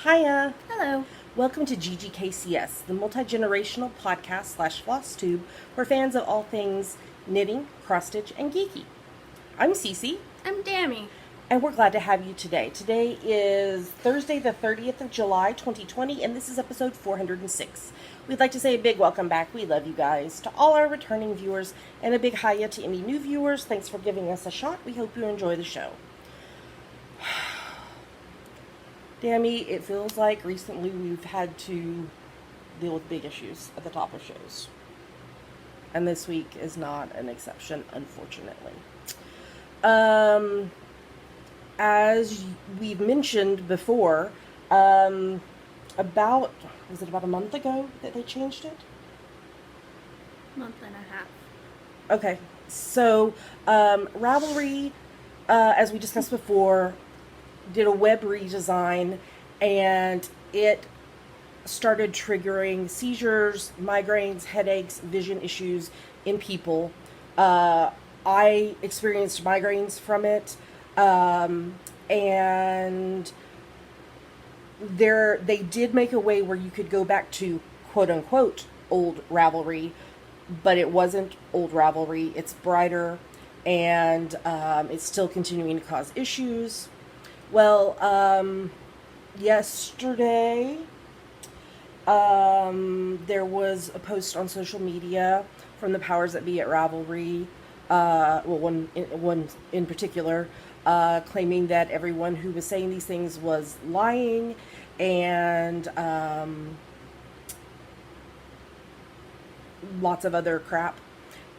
Hiya! Hello. Welcome to GGKCS, the multi-generational podcast / FlossTube for fans of all things knitting, cross-stitch, and geeky. I'm Cece. I'm Dammy. And we're glad to have you today. Today is Thursday, the 30th of July, 2020, and this is episode 406. We'd like to say a big welcome back. We love you guys. To all our returning viewers, and a big hiya to any new viewers. Thanks for giving us a shot. We hope you enjoy the show. Dammy, it feels like recently we've had to deal with big issues at the top of shows. And this week is not an exception, unfortunately. As we've mentioned before, was it about a month ago that they changed it? Month and a half. Okay, so Ravelry, as we discussed before, did a web redesign, and it started triggering seizures, migraines, headaches, vision issues in people. I experienced migraines from it, and they did make a way where you could go back to quote-unquote old Ravelry, but it wasn't old Ravelry. It's brighter, and it's still continuing to cause issues. Well, yesterday, there was a post on social media from the powers that be at Ravelry, one in particular, claiming that everyone who was saying these things was lying, and lots of other crap,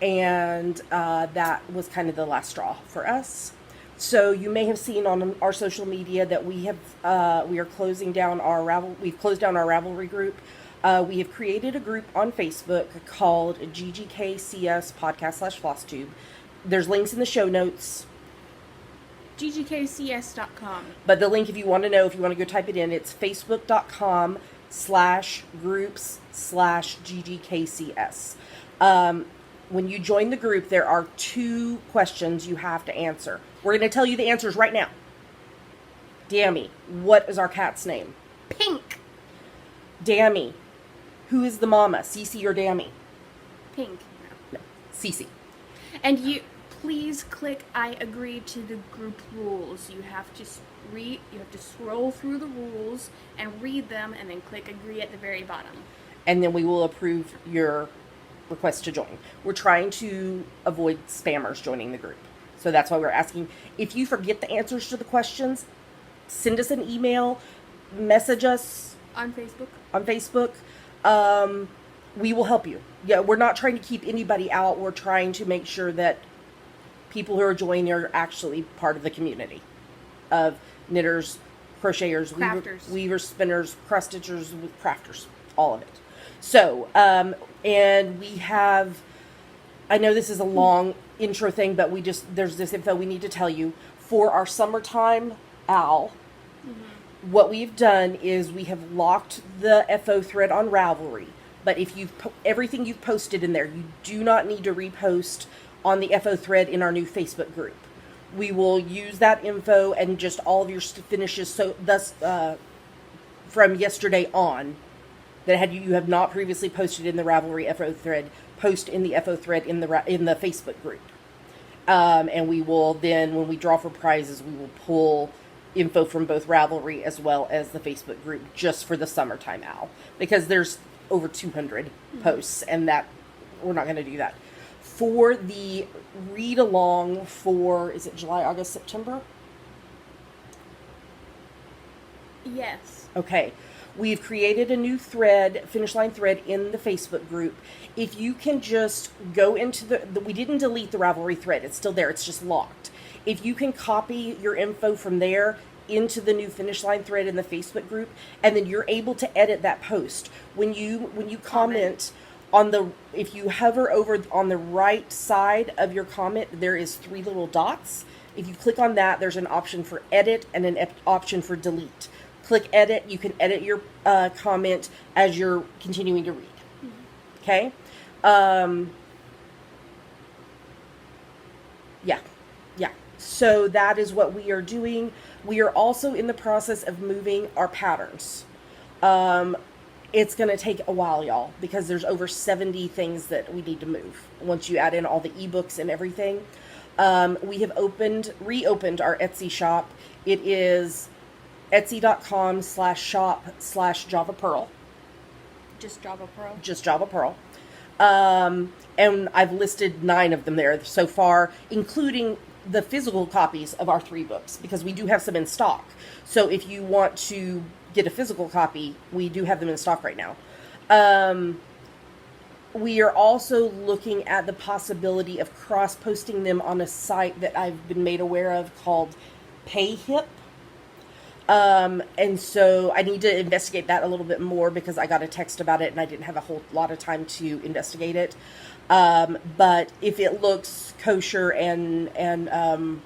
and that was kind of the last straw for us. So you may have seen on our social media that we are closing down we've closed down our Ravelry group. We have created a group on Facebook called GGKCS podcast / FlossTube. There's links in the show notes. GGKCS.com. But the link, if you want to go type it in, it's facebook.com/groups/GGKCS. When you join the group, there are 2 questions you have to answer. We're going to tell you the answers right now. Dammy, what is our cat's name? Pink. Dammy, who is the mama, Cece or Dammy? Pink. No, Cece. And you please click I agree to the group rules. You have to scroll through the rules and read them, and then click agree at the very bottom. And then we will approve your request to join. We're trying to avoid spammers joining the group. So that's why we're asking. If you forget the answers to the questions, send us an email, message us on Facebook. We will help you. Yeah, we're not trying to keep anybody out. We're trying to make sure that people who are joining are actually part of the community of knitters, crocheters, weavers, spinners, cross stitchers, crafters, all of it. So, and we have, I know this is a long intro thing, but there's this info we need to tell you. For our summertime owl, what we've done is we have locked the FO thread on Ravelry. But if everything you've posted in there, you do not need to repost on the FO thread in our new Facebook group. We will use that info and just all of your finishes, so thus from yesterday on, that you have not previously posted in the Ravelry FO thread, post in the FO thread in the Facebook group. And we will then, when we draw for prizes, we will pull info from both Ravelry as well as the Facebook group just for the summertime owl. Because there's over 200 posts, and that we're not going to do that. For the read-along for, is it July, August, September? Yes. Okay. We've created a new thread, finish line thread, in the Facebook group. If you can just go into we didn't delete the Ravelry thread. It's still there. It's just locked. If you can copy your info from there into the new finish line thread in the Facebook group, and then you're able to edit that post. When you comment if you hover over on the right side of your comment, there is 3 little dots. If you click on that, there's an option for edit and an option for delete. Click edit. You can edit your comment as you're continuing to read. Okay? Yeah. So that is what we are doing. We are also in the process of moving our patterns. It's going to take a while, y'all, because there's over 70 things that we need to move once you add in all the ebooks and everything. We have reopened our Etsy shop. It is etsy.com/shop/Java Pearl. Just Java Pearl? Just Java Pearl. And I've listed 9 of them there so far, including the physical copies of our 3 books, because we do have some in stock. So if you want to get a physical copy, we do have them in stock right now. We are also looking at the possibility of cross-posting them on a site that I've been made aware of called PayHip. And so I need to investigate that a little bit more because I got a text about it and I didn't have a whole lot of time to investigate it. But if it looks kosher and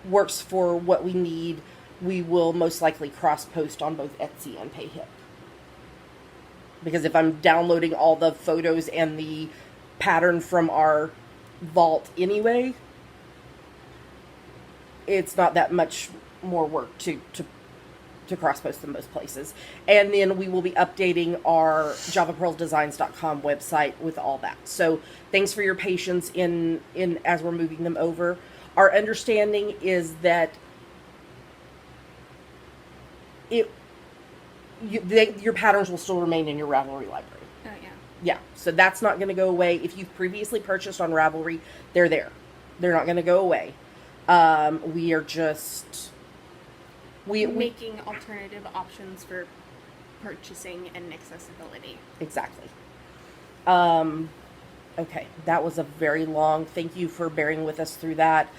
works for what we need, we will most likely cross-post on both Etsy and PayHip. Because if I'm downloading all the photos and the pattern from our vault anyway, it's not that much more work to cross-post them both places. And then we will be updating our javapearldesigns.com website with all that. So thanks for your patience in as we're moving them over. Our understanding is that your patterns will still remain in your Ravelry library. Oh, yeah. Yeah, so that's not going to go away. If you've previously purchased on Ravelry, they're there. They're not going to go away. We are just... We're making alternative options for purchasing and accessibility. Exactly. Okay, that was a very long... Thank you for bearing with us through that.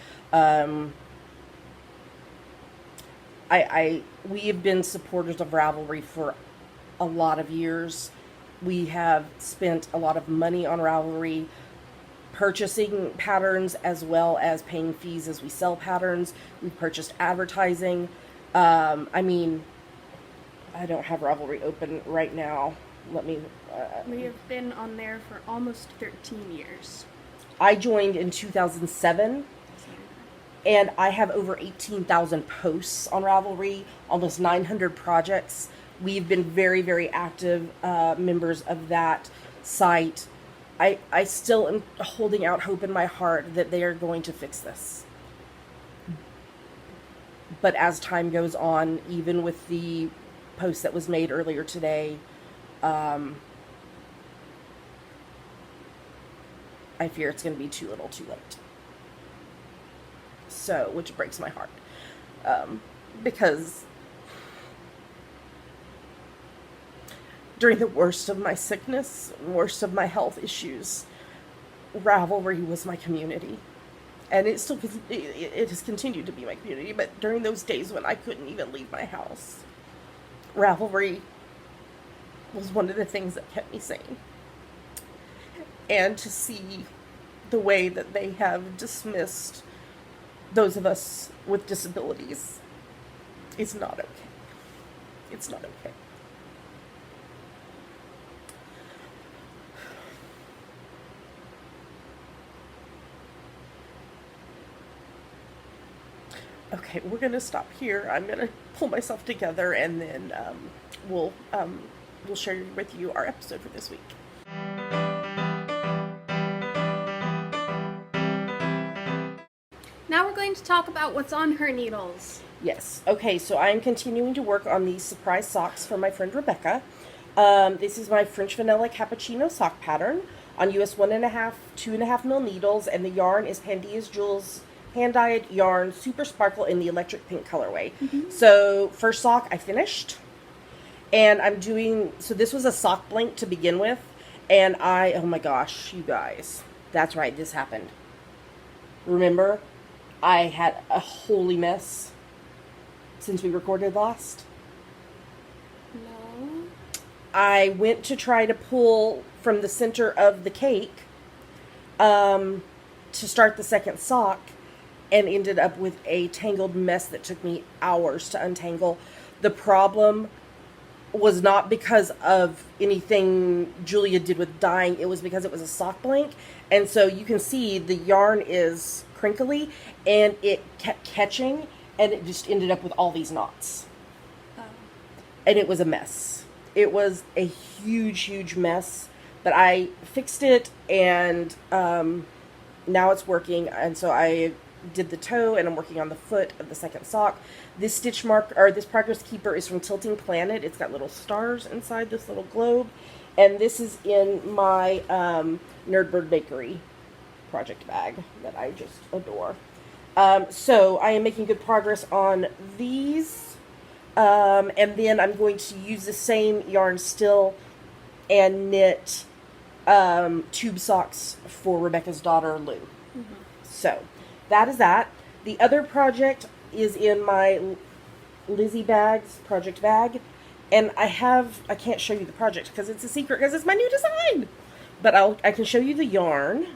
We have been supporters of Ravelry for a lot of years. We have spent a lot of money on Ravelry, purchasing patterns as well as paying fees as we sell patterns. We've purchased advertising. I mean, I don't have Ravelry open right now. Let me... we have been on there for almost 13 years. I joined in 2007. And I have over 18,000 posts on Ravelry, almost 900 projects. We've been very, very active members of that site. I still am holding out hope in my heart that they are going to fix this. But as time goes on, even with the post that was made earlier today, I fear it's going to be too little too late. So, which breaks my heart, because during the worst of my sickness, worst of my health issues, Ravelry was my community, and it has continued to be my community. But during those days when I couldn't even leave my house, Ravelry was one of the things that kept me sane. And to see the way that they have dismissed those of us with disabilities is not okay. It's not okay. Okay, we're gonna stop here. I'm gonna pull myself together, and then we'll share with you our episode for this week. Now we're going to talk about what's on her needles. Yes. Okay, so I'm continuing to work on these surprise socks for my friend Rebecca. This is my French vanilla cappuccino sock pattern on US 1.5, 2.5 mil needles, and the yarn is Pandia's Jewels hand-dyed yarn, super sparkle in the electric pink colorway. Mm-hmm. So first sock I finished, and I'm doing, so this was a sock blank to begin with, and oh my gosh, you guys, that's right, this happened. Remember? I had a holy mess since we recorded last. No. I went to try to pull from the center of the cake to start the second sock and ended up with a tangled mess that took me hours to untangle. The problem was not because of anything Julia did with dyeing. It was because it was a sock blank. And so you can see the yarn is crinkly, and it kept catching, and it just ended up with all these knots. Oh. And it was a mess. It was a huge mess, but I fixed it, and now it's working. And so I did the toe, and I'm working on the foot of the second sock. This stitch mark, or this progress keeper, is from Tilting Planet. It's got little stars inside this little globe, and this is in my Nerdbird Bakery project bag that I just adore. So I am making good progress on these, and then I'm going to use the same yarn still and knit tube socks for Rebecca's daughter Lou. Mm-hmm. So that is that. The other project is in my Lizzie Bags project bag, and I can't show you the project because it's a secret, because it's my new design, but I can show you the yarn.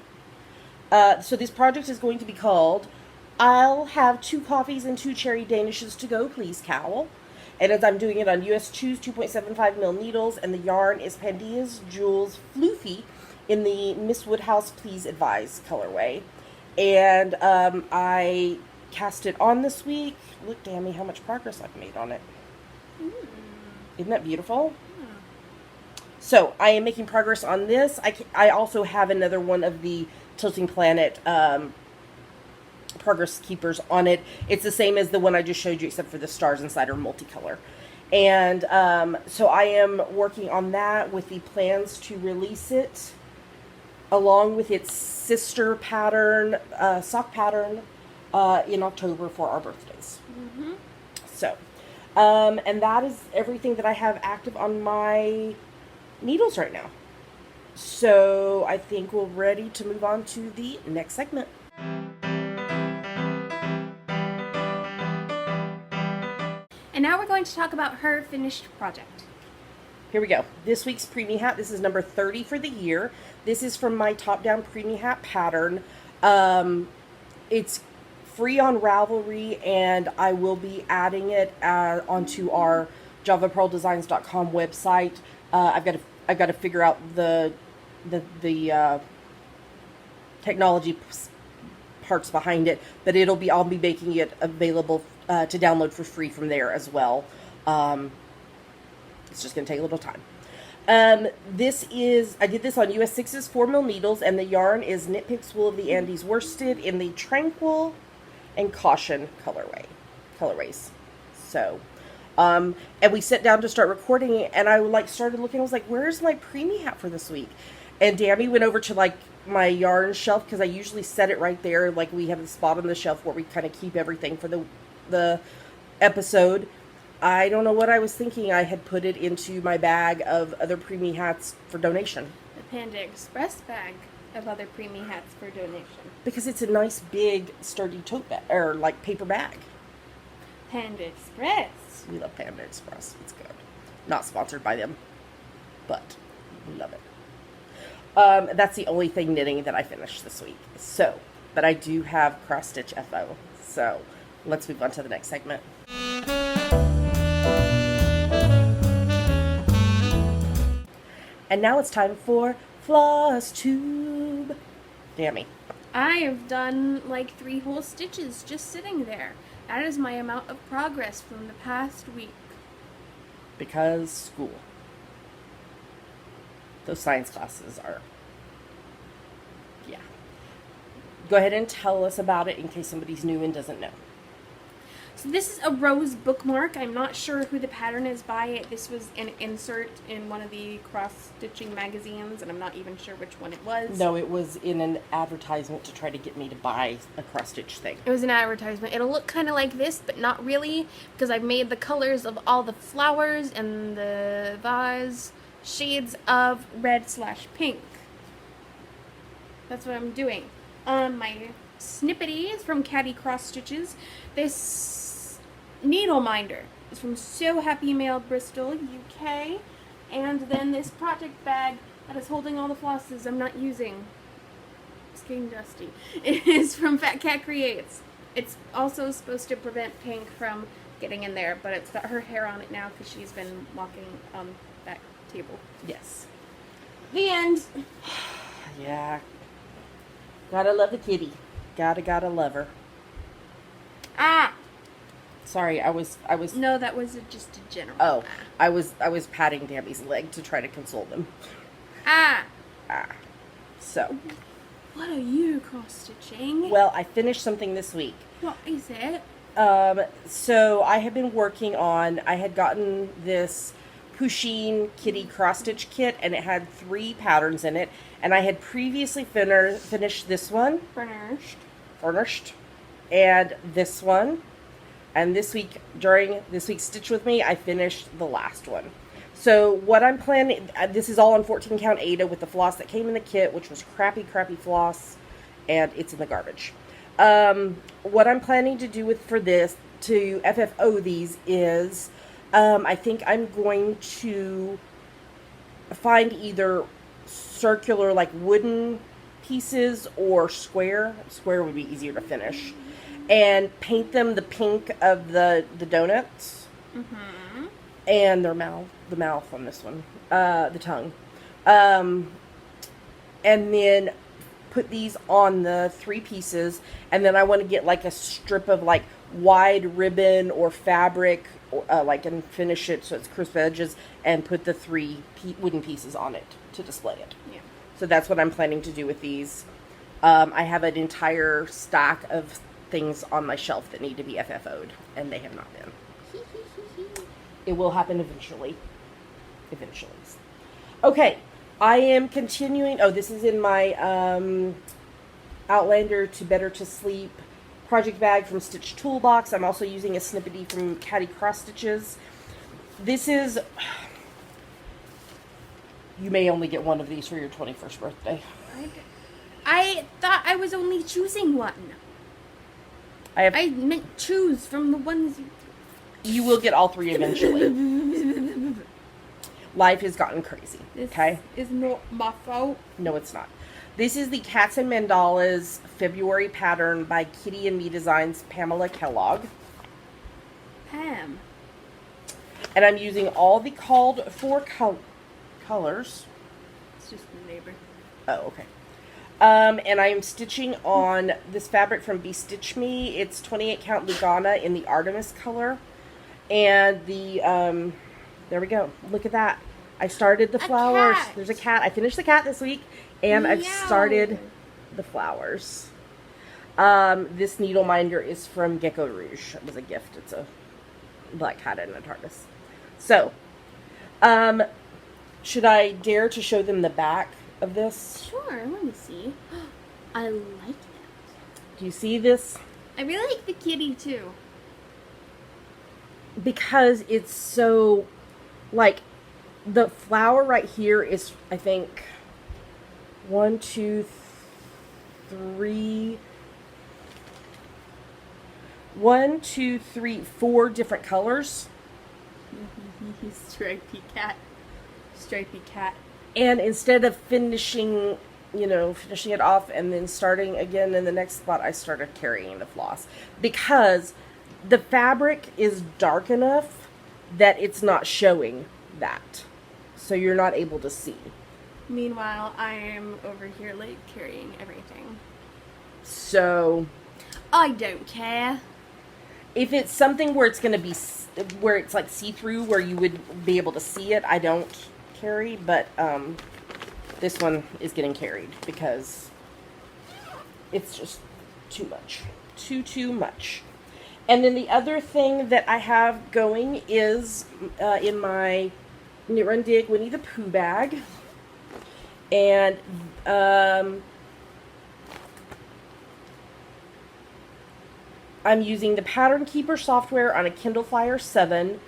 So this project is going to be called I'll Have 2 Coffees and 2 Cherry Danishes to Go, Please, Cowl. And as I'm doing it on US Choose 2.75 mil needles, and the yarn is Pandia's Jewels Floofy in the Miss Woodhouse Please Advise colorway. And I cast it on this week. Look, Dammy, how much progress I've made on it. Isn't that beautiful? So I am making progress on this. I also have another one of the Tilting Planet progress keepers on it. It's the same as the one I just showed you, except for the stars inside are multicolor. And so I am working on that with the plans to release it along with its sister pattern, sock pattern, in October for our birthdays. Mm-hmm. So, and that is everything that I have active on my needles right now. So I think we're ready to move on to the next segment. And now we're going to talk about her finished project. Here we go. This week's preemie hat. This is number 30 for the year. This is from my top-down preemie hat pattern. It's free on Ravelry, and I will be adding it onto our javapearldesigns.com website. I've got to figure out the technology parts behind it, but I'll be making it available to download for free from there as well. It's just going to take a little time. I did this on US 6's 4 mil needles, and the yarn is Knit Picks Wool of the Andes Worsted in the Tranquil and Caution colorways. So, and we sat down to start recording, and I started looking. I was like, "Where's my preemie hat for this week?" And Dammy went over to my yarn shelf, because I usually set it right there. Like, we have a spot on the shelf where we kind of keep everything for the episode. I don't know what I was thinking. I had put it into my bag of other preemie hats for donation. The Panda Express bag of other preemie hats for donation. Because it's a nice, big, sturdy tote bag, or paper bag. Panda Express. We love Panda Express. It's good. Not sponsored by them, but we love it. That's the only thing knitting that I finished this week. So, but I do have cross stitch FO. So, let's move on to the next segment. And now it's time for FlossTube. Dammy. I have done 3 whole stitches just sitting there. That is my amount of progress from the past week. Because school. Those science classes are... Yeah. Go ahead and tell us about it in case somebody's new and doesn't know. So this is a rose bookmark. I'm not sure who the pattern is by. This was an insert in one of the cross-stitching magazines, and I'm not even sure which one it was. No, it was in an advertisement to try to get me to buy a cross-stitch thing. It was an advertisement. It'll look kind of like this, but not really, because I've made the colors of all the flowers and the vase shades of red/pink. That's what I'm doing. My snippety is from Caddy Cross Stitches. This needle minder is from So Happy Mail, Bristol, UK. And then this project bag that is holding all the flosses I'm not using. It's getting dusty. It is from Fat Cat Creates. It's also supposed to prevent pink from getting in there, but it's got her hair on it now because she's been walking on that table. Yes. The end. Yeah. Gotta love the kitty. Gotta love her. Ah! Sorry, I was. No, that was just a general. Oh, I was patting Dammy's leg to try to console them. Ah! So. What are you cross-stitching? Well, I finished something this week. What is it? So I had been working on, I had gotten this Pusheen Kitty cross-stitch kit, and it had 3 patterns in it, and I had previously finished this one. Furnished. And this one. And during this week's Stitch With Me, I finished the last one. So what I'm planning, this is all on 14 count Aida with the floss that came in the kit, which was crappy floss, and it's in the garbage. What I'm planning to do for this, to FFO these, is I think I'm going to find either circular, like wooden pieces, or square. Square would be easier to finish. And paint them the pink of the donuts. Mm-hmm. And the mouth on this one. The tongue. And then put these on the 3 pieces. And then I want to get like a strip of like wide ribbon or fabric, and finish it so it's crisp edges, and put the 3 wooden pieces on it to display it. Yeah. So that's what I'm planning to do with these. I have an entire stack of things on my shelf that need to be FFO'd, and they have not been. It will happen eventually. Okay, I am continuing. Oh, this is in my Outlander to Better to Sleep project bag from Stitch Toolbox. I'm also using a snippety from Caddy Cross Stitches. This is... You may only get one of these for your 21st birthday. I thought I was only choosing one. I meant choose from the ones you will get all 3 eventually. Life has gotten crazy. Okay? This is not my fault. No, it's not. This is the Cats and Mandalas February pattern by Kitty and Me Designs Pamela Kellogg. Pam. And I'm using all the called for colors. It's just the neighbor. Oh, okay. And I am stitching on this fabric from Bestitch Me. It's 28 count Lugana in the Artemis color. And the, there we go. Look at that. I started the flowers. Cat. There's a cat. I finished the cat this week. And I've started the flowers. This needle minder is from Gecko Rouge. It was a gift. It's a black cat and a TARDIS. So, should I dare to show them the back of this? Sure, let me see. I like it. Do you see this? I really like the kitty too. Because it's so, like, the flower right here is, I think, 1, 2, 3, 1, 2, 3, 4 different colors. Stripey cat. Stripey cat. And instead of finishing it off and then starting again in the next spot, I started carrying the floss. Because the fabric is dark enough that it's not showing that. So you're not able to see. Meanwhile, I am over here, like, carrying everything. So... I don't care. If it's something where it's going to be... where it's, like, see-through, where you would be able to see it, I don't carry. But, this one is getting carried because it's just too much. Too much. And then the other thing that I have going is in my Knit Run Dig Winnie the Pooh bag. And I'm using the Pattern Keeper software on a Kindle Fire 7.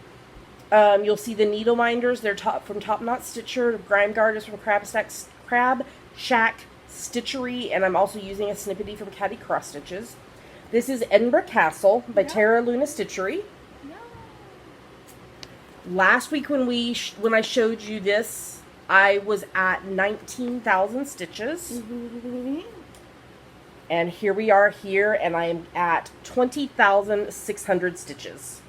You'll see the needle minders. They're from Top Knot Stitcher. Grime Guard is from Crab Shack Stitchery. And I'm also using a snippety from Caddy Cross Stitches. This is Edinburgh Castle by Terra Luna Stitchery. No. Last week when I showed you this, I was at 19,000 stitches. And here we are here, and I am at 20,600 stitches.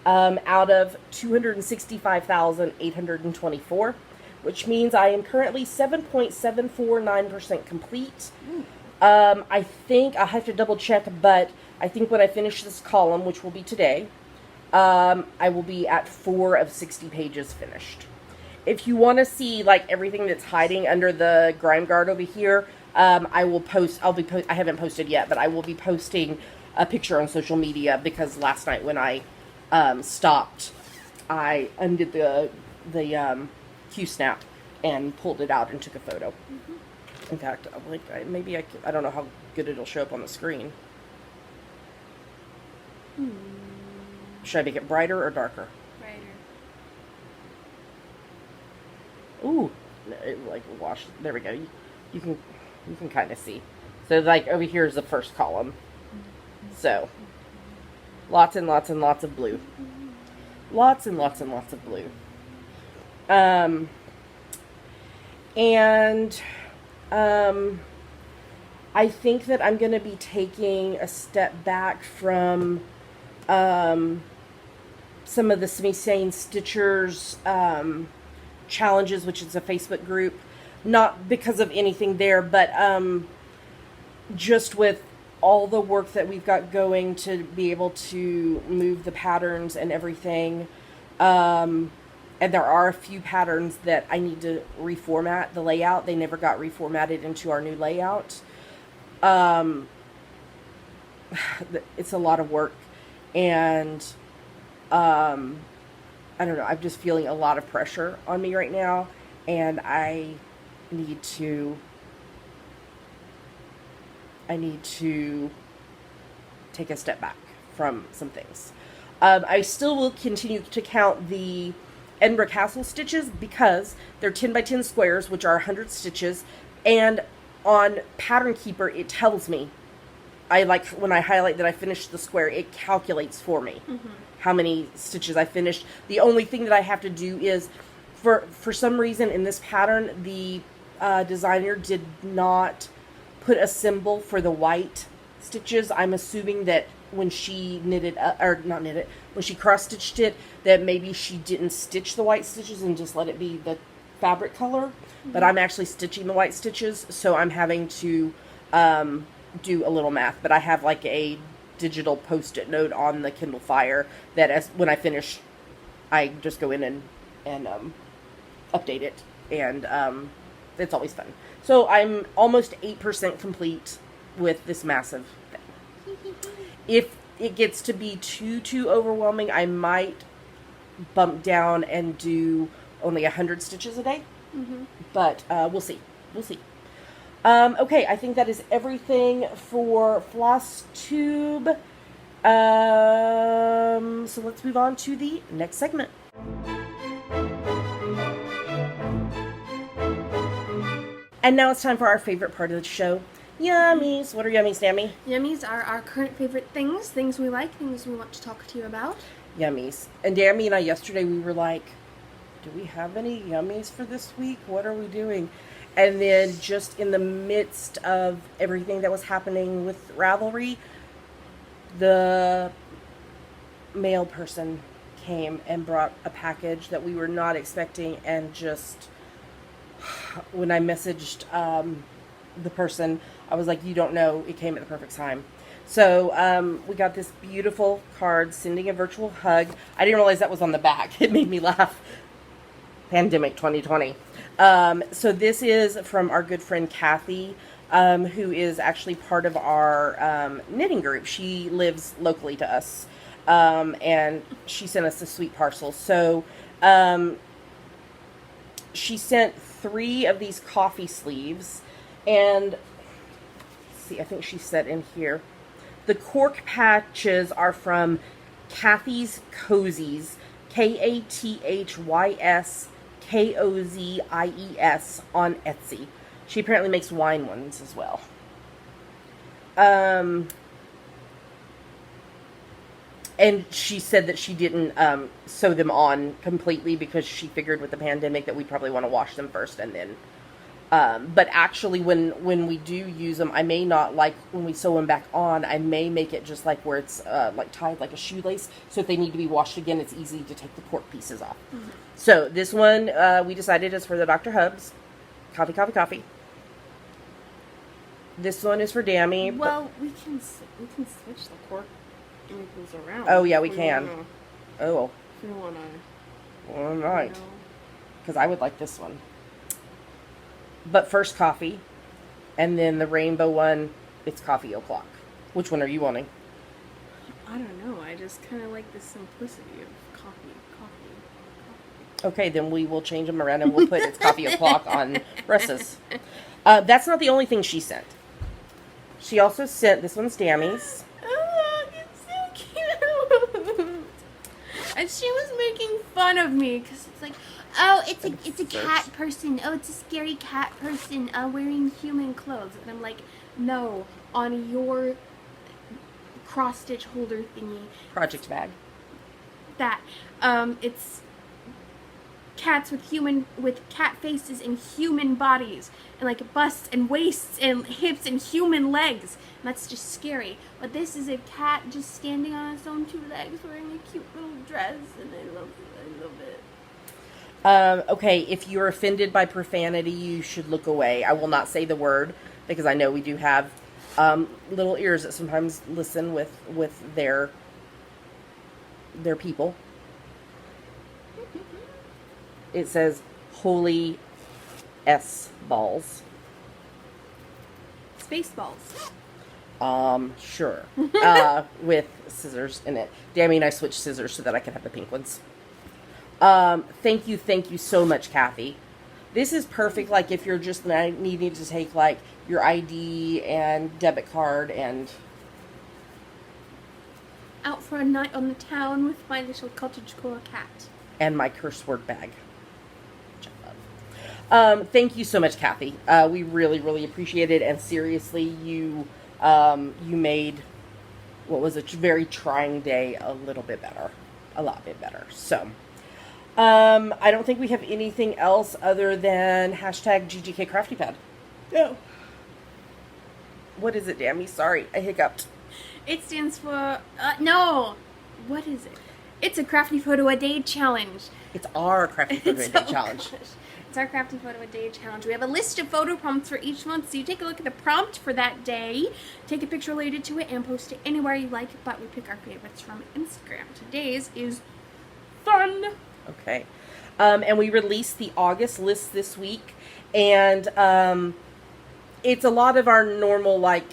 Out of 265,824, which means I am currently 7.749% complete. I think I'll have to double check, but I think when I finish this column, which will be today, I will be at 4 of 60 pages finished. If you want to see like everything that's hiding under the grime guard over here, I will post. I haven't posted yet, but I will be posting a picture on social media because last night when I stopped, I undid the Q snap and pulled it out and took a photo. Mm-hmm. In fact, maybe I don't know how good it'll show up on the screen. Should I make it brighter or darker? Brighter. Ooh, it like wash. There we go. You can kind of see. So like over here is the first column. So lots and lots and lots of blue. Lots and lots and lots of blue. I think that I'm going to be taking a step back from some of the Semi-Sane Stitchers challenges, which is a Facebook group. Not because of anything there, but just with all the work that we've got going to be able to move the patterns and everything. And there are a few patterns that I need to reformat the layout. They never got reformatted into our new layout. It's a lot of work. And I don't know. I'm just feeling a lot of pressure on me right now. And I need to take a step back from some things. I still will continue to count the Edinburgh Castle stitches because they're 10 by 10 squares, which are 100 stitches, and on Pattern Keeper it tells me, when I highlight that I finished the square, it calculates for me how many stitches I finished. The only thing that I have to do is, for some reason in this pattern, the designer did not put a symbol for the white stitches. I'm assuming that when she when she cross-stitched it, that maybe she didn't stitch the white stitches and just let it be the fabric color. Mm-hmm. But I'm actually stitching the white stitches, so I'm having to do a little math. But I have like a digital post-it note on the Kindle Fire that when I finish, I just go in and update it. And it's always fun. So I'm almost 8% complete with this massive thing. If it gets to be too overwhelming, I might bump down and do only 100 stitches a day. Mm-hmm. But we'll see. We'll see. Okay, I think that is everything for FlossTube. So let's move on to the next segment. And now it's time for our favorite part of the show. Yummies. What are yummies, Sammy? Yummies are our current favorite things we like, things we want to talk to you about. Yummies. And Dammy and I yesterday, we were like, do we have any yummies for this week? What are we doing? And then just in the midst of everything that was happening with Ravelry, the mail person came and brought a package that we were not expecting, and just when I messaged the person, I was like, you don't know, it came at the perfect time. So we got this beautiful card, sending a virtual hug. I didn't realize that was on the back. It made me laugh. Pandemic 2020. So this is from our good friend Kathy, who is actually part of our knitting group. She lives locally to us, and she sent us a sweet parcel. So she sent 3 of these coffee sleeves, and let's see, I think she said in here, the cork patches are from Kathy's Cozies, KATHYS KOZIES on Etsy. She apparently makes wine ones as well. And she said that she didn't sew them on completely because she figured with the pandemic that we'd probably want to wash them first and then. But actually, when we do use them, I may not, like when we sew them back on, I may make it just like where it's like tied like a shoelace. So if they need to be washed again, it's easy to take the cork pieces off. Mm-hmm. So this one we decided is for the Dr. Hubs. Coffee, coffee, coffee. This one is for Dammy. Well, we can switch the cork wrinkles around. Oh, yeah, we can. Oh. If you want to. All right. Because I would like this one. But first coffee. And then the rainbow one, it's coffee o'clock. Which one are you wanting? I don't know. I just kind of like the simplicity of coffee. Okay, then we will change them around and we'll put it's coffee o'clock on Russ's. That's not the only thing she sent. She also sent, this one's Dammy's. Oh, it's so cute. And she was making fun of me because it's like, oh, it's a cat person. Oh, it's a scary cat person wearing human clothes. And I'm like, no, on your cross-stitch holder thingy. Project bag. That. It's cats with cat faces and human bodies. And like busts and waists and hips and human legs. And that's just scary. But this is a cat just standing on its own two legs wearing a cute little dress. And I love it. Okay, if you're offended by profanity, you should look away. I will not say the word because I know we do have little ears that sometimes listen with their people. It says holy S balls. Space balls. Sure. With scissors in it. Dammy and I switched scissors so that I can have the pink ones. Thank you so much, Kathy. This is perfect, like, if you're just needing to take, like, your ID and debit card and... Out for a night on the town with my little cottagecore cat. And my curse word bag. Which I love. Thank you so much, Kathy. We really appreciate it, and seriously, you made what was a very trying day a little bit better. A lot bit better. So... I don't think we have anything else other than hashtag GGK Crafty Pad. No. What is it, Dammy? Sorry, I hiccuped. It stands for, no. What is it? It's a Crafty Photo a Day Challenge. It's our Crafty Photo a Day Challenge. Gosh. It's our Crafty Photo a Day Challenge. We have a list of photo prompts for each month, so you take a look at the prompt for that day, take a picture related to it, and post it anywhere you like, but we pick our favorites from Instagram. Today's is fun. Okay. And we released the August list this week, and it's a lot of our normal, like,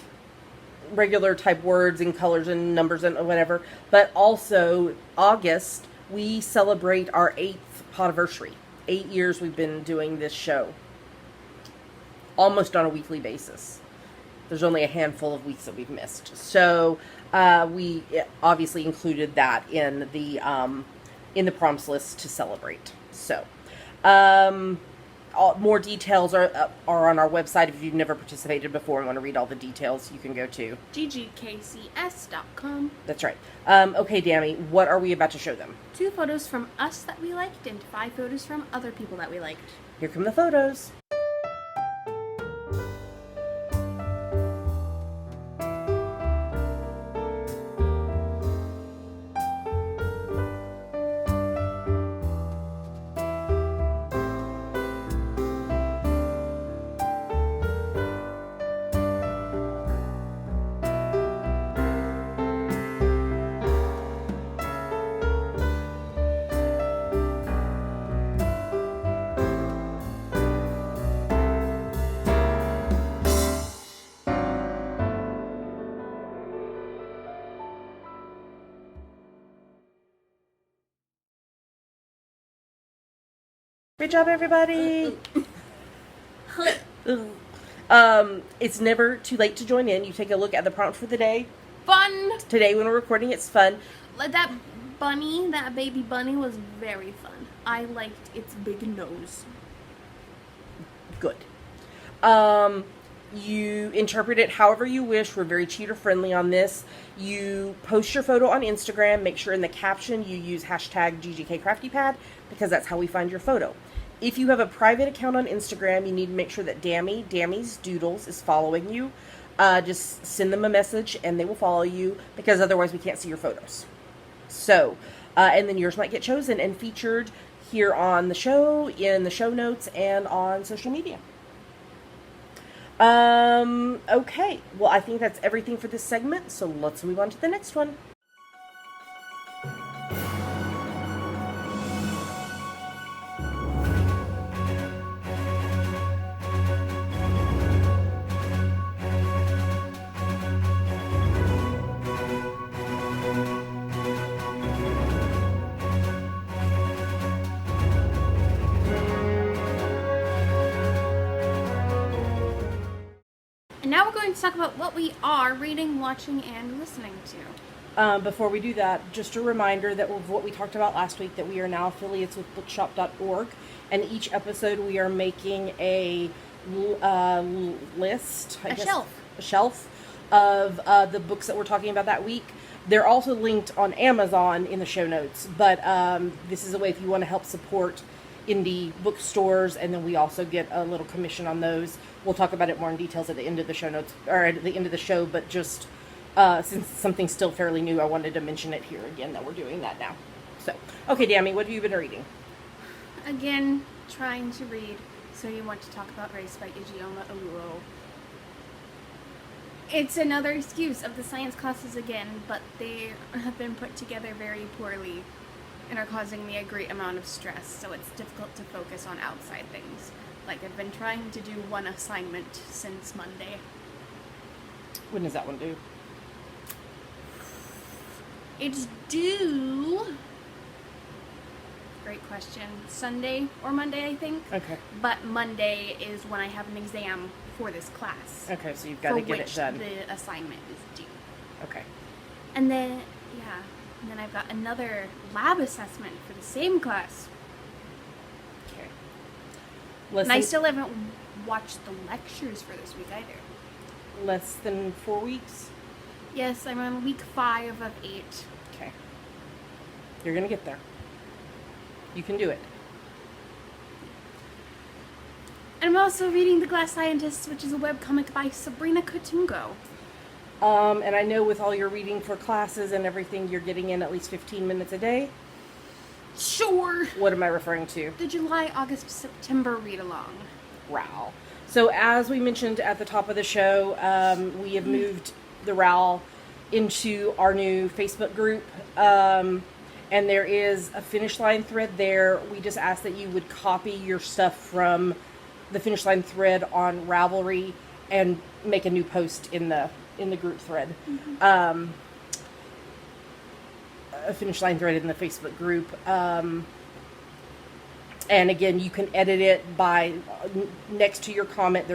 regular type words and colors and numbers and whatever, but also August, we celebrate our 8th podiversary. 8 years we've been doing this show. Almost on a weekly basis. There's only a handful of weeks that we've missed. So, we obviously included that in the prompts list to celebrate. So, more details are on our website. If you've never participated before and want to read all the details, you can go to GGKCS.com. That's right. Okay, Dammy, what are we about to show them? 2 photos from us that we liked and 5 photos from other people that we liked. Here come the photos. Great job, everybody. It's never too late to join in. You take a look at the prompt for the day. Fun! Today when we're recording, it's fun. That bunny, that baby bunny was very fun. I liked its big nose. Good. You interpret it however you wish. We're very cheater friendly on this. You post your photo on Instagram. Make sure in the caption you use hashtag GGKCraftyPad because that's how we find your photo. If you have a private account on Instagram, you need to make sure that Dammy's Doodles is following you. Just send them a message and they will follow you because otherwise we can't see your photos. So, and then yours might get chosen and featured here on the show, in the show notes, and on social media. Okay. Well, I think that's everything for this segment, so let's move on to the next one. And now we're going to talk about what we are reading, watching, and listening to. Before we do that, just a reminder that of what we talked about last week, that we are now affiliates with bookshop.org, and each episode we are making a list, a shelf of the books that we're talking about that week. They're also linked on Amazon in the show notes, but this is a way if you want to help support indie bookstores, and then we also get a little commission on those. We'll talk about it more in details at the end of the show notes, or at the end of the show, but just since something's still fairly new, I wanted to mention it here again that we're doing that now. So, okay, Dammy, what have you been reading? Again, trying to read So You Want to Talk About Race by Ijeoma Oluo. It's another excuse of the science classes again, but they have been put together very poorly and are causing me a great amount of stress, so it's difficult to focus on outside things. Like, I've been trying to do one assignment since Monday. When does that one due? It's due... Great question. Sunday or Monday, I think. Okay. But Monday is when I have an exam for this class. Okay, so you've got to get it done. For which the assignment is due. Okay. And then, and then I've got another lab assessment for the same class. Okay. And I still haven't watched the lectures for this week either. Less than 4 weeks? Yes, I'm on week 5 of 8. Okay. You're going to get there. You can do it. I'm also reading The Glass Scientists, which is a webcomic by Sabrina Kutungo. And I know with all your reading for classes and everything, you're getting in at least 15 minutes a day. Sure. What am I referring to? The July, August, September read-along. RAL. So as we mentioned at the top of the show, we have moved the RAL into our new Facebook group. And there is a finish line thread there. We just ask that you would copy your stuff from the finish line thread on Ravelry and make a new post in the group thread. Mm-hmm. A finish line thread in the Facebook group. And again, you can edit it by next to your comment.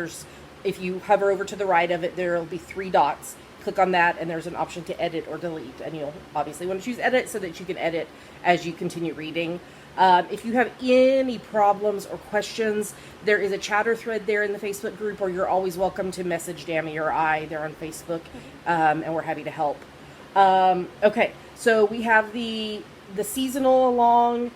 If you hover over to the right of it, there will be 3 dots. Click on that, and there's an option to edit or delete. And you'll obviously want to choose edit so that you can edit as you continue reading. If you have any problems or questions, there is a chatter thread there in the Facebook group, or you're always welcome to message Dammy or I. They're on Facebook, and we're happy to help. Okay, so we have the seasonal along,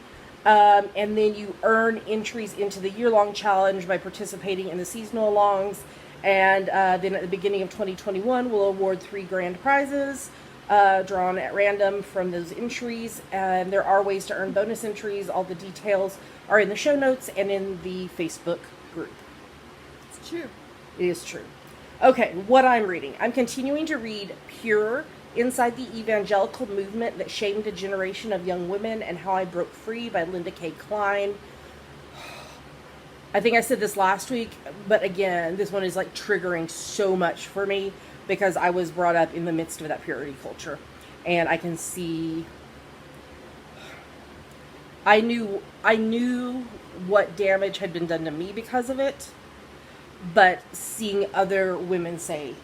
and then you earn entries into the year-long challenge by participating in the seasonal alongs. And then at the beginning of 2021, we'll award 3 grand prizes drawn at random from those entries. And there are ways to earn bonus entries. All the details are in the show notes and in the Facebook group. It's true. It is true. Okay, what I'm reading. I'm continuing to read Pure, Inside the Evangelical Movement That Shamed a Generation of Young Women and How I Broke Free by Linda K. Klein. I think I said this last week, but again, this one is like triggering so much for me because I was brought up in the midst of that purity culture. And I can see, I knew what damage had been done to me because of it, but seeing other women say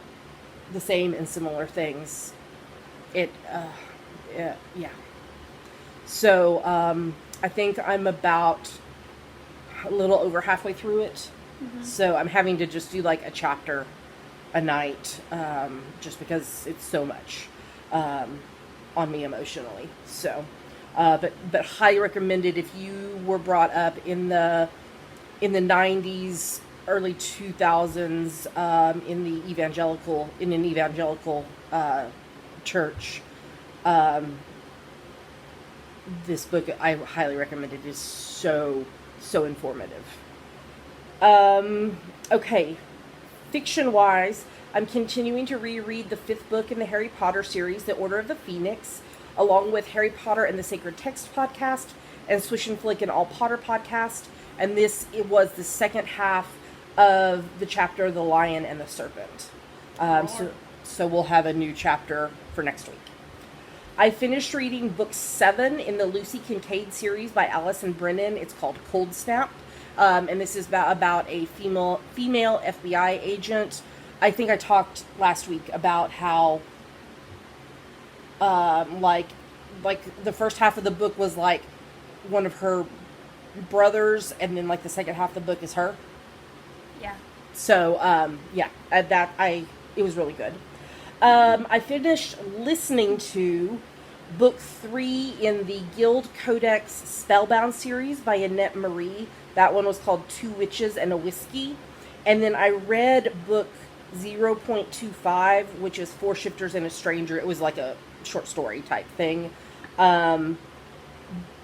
the same and similar things, yeah. So, I think I'm about a little over halfway through it. Mm-hmm. So I'm having to just do like a chapter a night, just because it's so much on me emotionally. So, but highly recommended if you were brought up in the 90s, early 2000s, in an evangelical church. This book I highly recommend. It is so informative. Okay. Fiction-wise, I'm continuing to reread the 5th book in the Harry Potter series, The Order of the Phoenix, along with Harry Potter and the Sacred Text podcast and Swish and Flick and All Potter podcast. And it was the second half of the chapter, The Lion and the Serpent. So we'll have a new chapter for next week. I finished reading book 7 in the Lucy Kincaid series by Allison Brennan. It's called Cold Snap. And this is about a female FBI agent. I think I talked last week about how, like the first half of the book was like one of her brothers, and then like the second half of the book is her. Yeah. So, it was really good. I finished listening to book 3 in the Guild Codex Spellbound series by Annette Marie. That one was called 2 Witches and a Whiskey. And then I read book 0.25, which is 4 Shifters and a Stranger. It was like a short story type thing.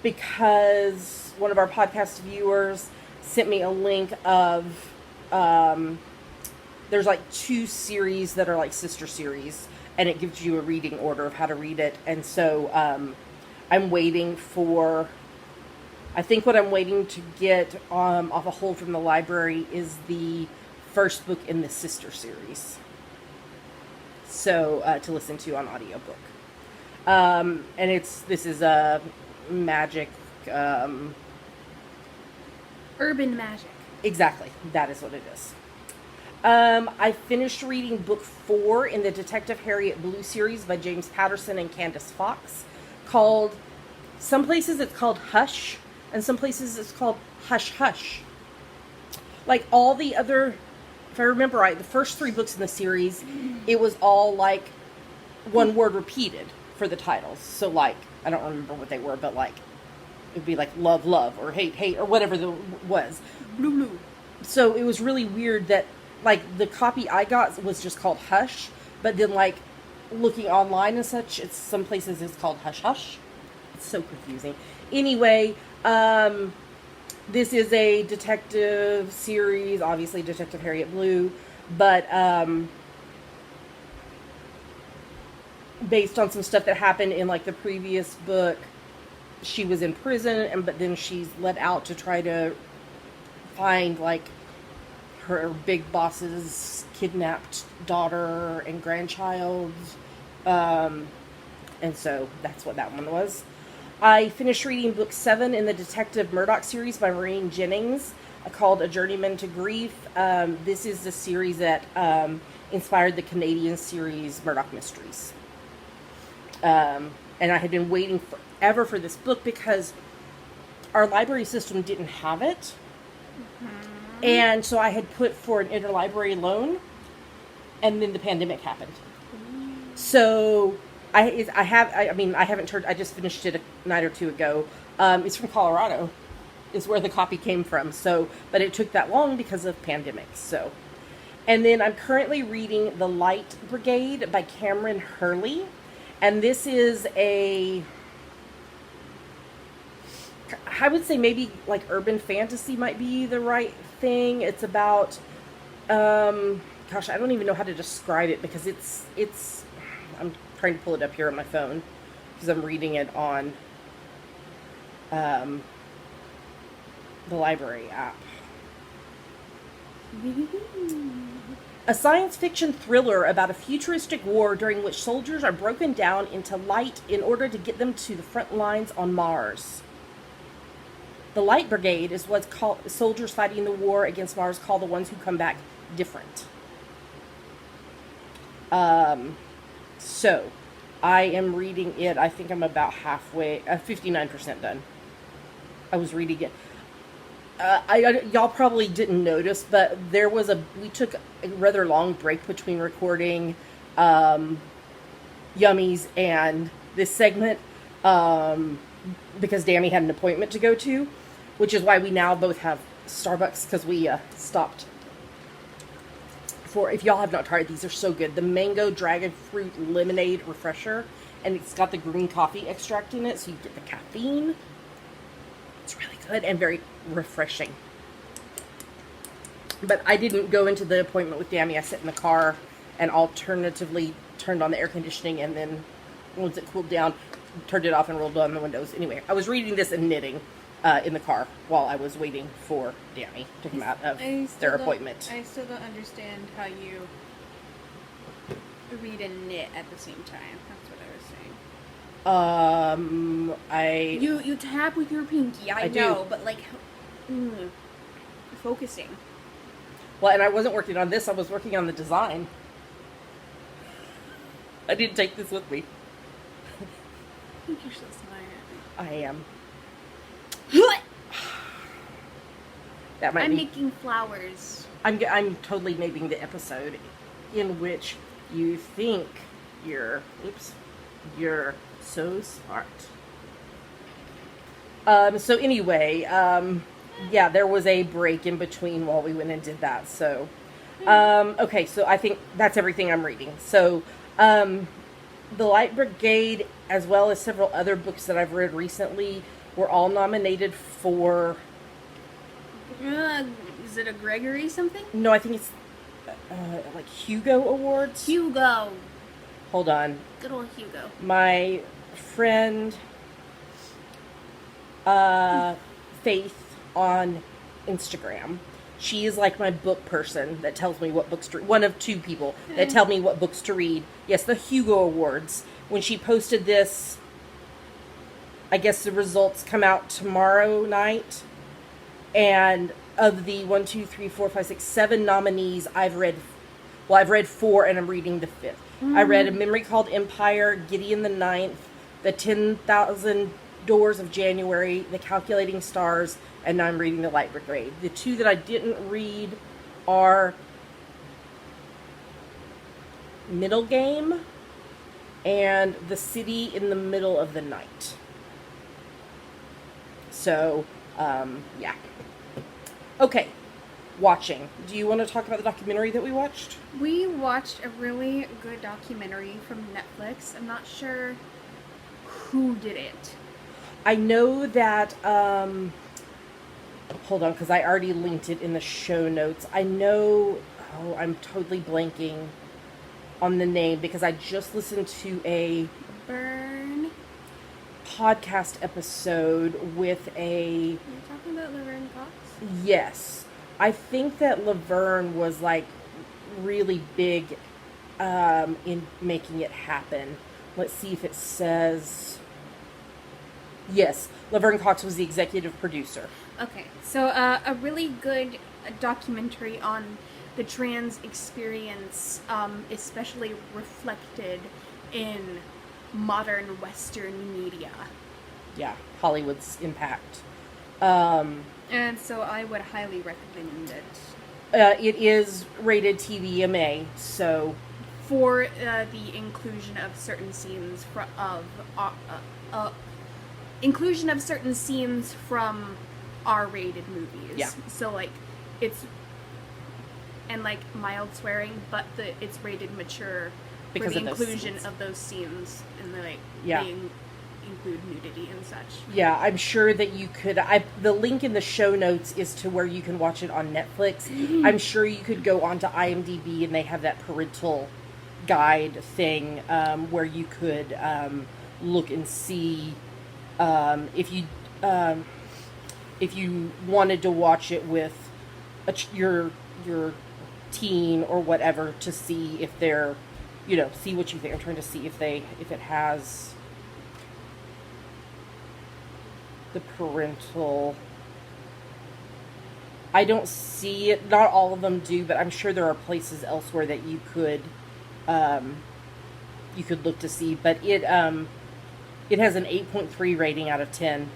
Because one of our podcast viewers sent me a link of, there's like 2 series that are like sister series, and it gives you a reading order of how to read it. And so I'm waiting for, I think what I'm waiting to get off a hold from the library is the first book in the sister series. So to listen to on audiobook. And this is a magic. Urban magic. Exactly. That is what it is. I finished reading book 4 in the Detective Harriet Blue series by James Patterson and Candace Fox, called, some places it's called Hush, and some places it's called Hush Hush. Like all the other, if I remember right, the first 3 books in the series, it was all like one word repeated for the titles. So like, I don't remember what they were, but like, it'd be like love, love, or hate, hate, or whatever the was. Blue, blue. So it was really weird that, like, the copy I got was just called Hush, but then, like, looking online and such, some places it's called Hush Hush. It's so confusing. Anyway, this is a detective series, obviously Detective Harriet Blue, but based on some stuff that happened in, like, the previous book. She was in prison, but then she's let out to try to find, like, her big boss's kidnapped daughter and grandchild. And so that's what that one was. I finished reading book 7 in the Detective Murdoch series by Maureen Jennings, called A Journeyman to Grief. This is the series that inspired the Canadian series Murdoch Mysteries. And I had been waiting forever for this book because our library system didn't have it. And so I had put for an interlibrary loan, and then the pandemic happened. So I haven't turned, I just finished it a night or two ago. It's from Colorado, is where the copy came from. So, but it took that long because of pandemics. So, and then I'm currently reading The Light Brigade by Cameron Hurley. And this is I would say maybe like urban fantasy might be the right thing. It's about, gosh, I don't even know how to describe it because it's, I'm trying to pull it up here on my phone because I'm reading it on, the library app. A science fiction thriller about a futuristic war during which soldiers are broken down into light in order to get them to the front lines on Mars. The Light Brigade is what's called soldiers fighting the war against Mars, called the ones who come back different. So I am reading it. I think I'm about halfway, 59% done. I was reading it. Y'all probably didn't notice, but we took a rather long break between recording Yummies and this segment because Danny had an appointment to go to, which is why we now both have Starbucks, because we stopped. If y'all have not tried, these are so good. The Mango Dragon Fruit Lemonade Refresher, and it's got the green coffee extract in it, so you get the caffeine. It's really good and very refreshing. But I didn't go into the appointment with Dammy. I sat in the car and alternatively turned on the air conditioning, and then once it cooled down, turned it off and rolled down the windows. Anyway, I was reading this and knitting in the car while I was waiting for Dammy to come out of their appointment. I still don't understand how you read and knit at the same time. That's what I was saying. You tap with your pinky. I know, do. but like, focusing. Well, and I wasn't working on this. I was working on the design. I didn't take this with me. I think you're so smart. I am. That might I'm be. making flowers. I'm totally naming the episode in which you think you're so smart. So anyway, yeah, there was a break in between while we went and did that. So, okay, so I think that's everything I'm reading. So, The Light Brigade, as well as several other books that I've read recently, were all nominated for... Is it a Gregory something? No, I think it's like Hugo Awards. Hugo. Hold on. Good old Hugo. My friend Faith on Instagram, she is like my book person that tells me what books to read. One of two people that tell me what books to read. Yes, the Hugo Awards. When she posted this, I guess the results come out tomorrow night. And of the 7 nominees, I've read 4 and I'm reading the 5th. I read A Memory Called Empire, Gideon the Ninth, The 10,000 Doors of January, The Calculating Stars, and now I'm reading The Light Brigade. The 2 that I didn't read are Middle Game and The City in the Middle of the Night. So, yeah. Okay, watching. Do you want to talk about the documentary that we watched? We watched a really good documentary from Netflix. I'm not sure who did it. I know that, hold on, because I already linked it in the show notes. I know, I'm totally blanking on the name because I just listened to a Burn. podcast episode with You're talking about Laverne Cox? Yes. I think that Laverne was like really big in making it happen. Let's see if it says... Yes, Laverne Cox was the executive producer. Okay, so a really good documentary on the trans experience, especially reflected in modern Western media. Yeah, Hollywood's impact. And so I would highly recommend it. It is rated TVMA, so... For the inclusion of certain scenes inclusion of certain scenes from R-rated movies. Yeah. So like it's and like mild swearing, but it's rated mature Because for the of those inclusion scenes. of those scenes and like Yeah. they include nudity and such. Yeah, I'm sure that you could... the link in the show notes is to where you can watch it on Netflix. Mm-hmm. I'm sure you could go onto IMDb and they have that parental guide thing where you could look and see if you wanted to watch it with your teen or whatever to see if they're, see what you think. I'm trying to see if it has the parental... I don't see it. Not all of them do, but I'm sure there are places elsewhere that you could look to see. But it has an 8.3 rating out of 10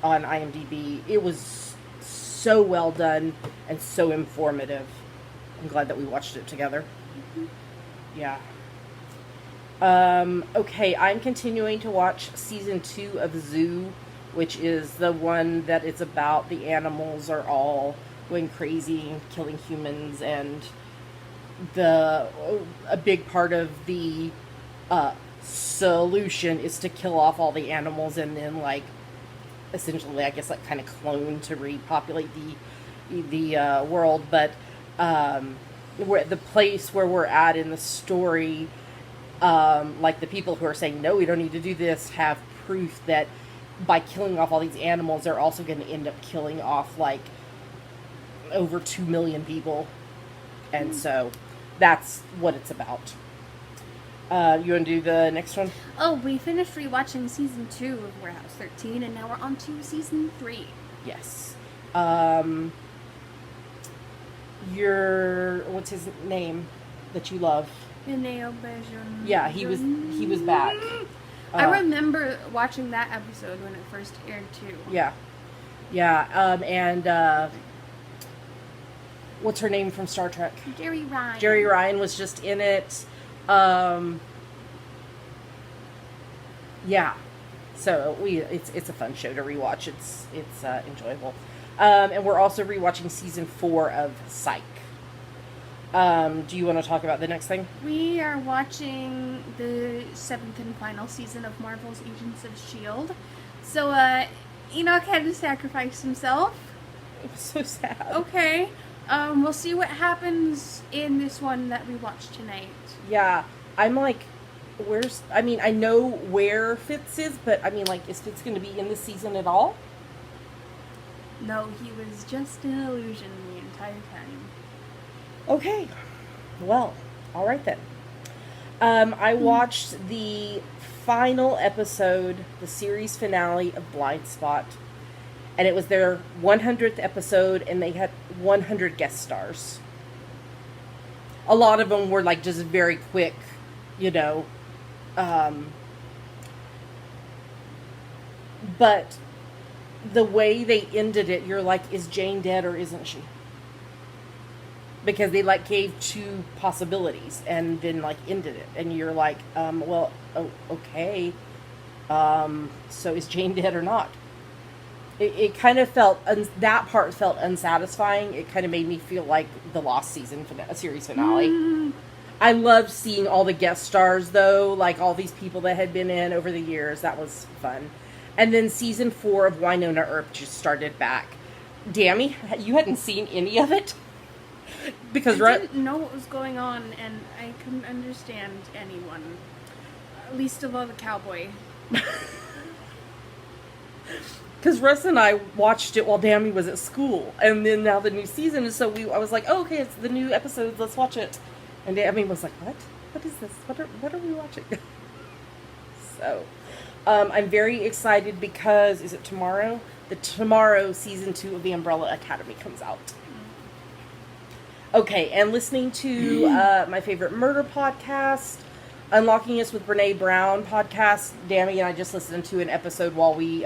on IMDb. It was so well done and so informative. I'm glad that we watched it together. Yeah. Okay, I'm continuing to watch season 2 of Zoo, which is the one that it's about the animals are all going crazy and killing humans, and a big part of the solution is to kill off all the animals and then, like, essentially, I guess, like, kind of clone to repopulate the world, but where the place where we're at in the story, like the people who are saying no, we don't need to do this, have proof that by killing off all these animals, they're also going to end up killing off like over 2 million people, and so that's what it's about. You want to do the next one? Oh, we finished rewatching season 2 of Warehouse 13, and now we're on to season 3. Yes. What's his name that you love? Yeah, he was back. I remember watching that episode when it first aired too. Yeah. And what's her name from Star Trek? Jerry Ryan. Jerry Ryan was just in it. Yeah. So it's a fun show to rewatch. It's enjoyable. And we're also rewatching season 4 of Psych. Do you want to talk about the next thing? We are watching the 7th and final season of Marvel's Agents of S.H.I.E.L.D. So, Enoch had to sacrifice himself. It was so sad. Okay. We'll see what happens in this one that we watched tonight. Yeah. I'm like, I know where Fitz is, but is Fitz going to be in this season at all? No, he was just an illusion the entire time. Okay. Well, all right then. I watched the final episode, the series finale of Blind Spot, and it was their 100th episode, and they had 100 guest stars. A lot of them were like just very quick, but the way they ended it, you're like, is Jane dead or isn't she? Because they gave 2 possibilities and then ended it, and you're like, okay, so is Jane dead or not? It kind of felt that part felt unsatisfying. It kind of made me feel like the Lost season series finale. I loved seeing all the guest stars though, all these people that had been in over the years. That was fun. And then season 4 of Winona Earp just started back. Dammy, you hadn't seen any of it? Because I didn't know what was going on, and I couldn't understand anyone. Least of all the cowboy. Because Russ and I watched it while Dammy was at school, and then now the new season is I was like, oh, okay, it's the new episodes, let's watch it. And Dammy was like, what? What is this? What are we watching? So, I'm very excited because, is it tomorrow? Tomorrow season 2 of The Umbrella Academy comes out. Okay, and listening to my favorite murder podcast, Unlocking Us with Brene Brown podcast. Dammy and I just listened to an episode while we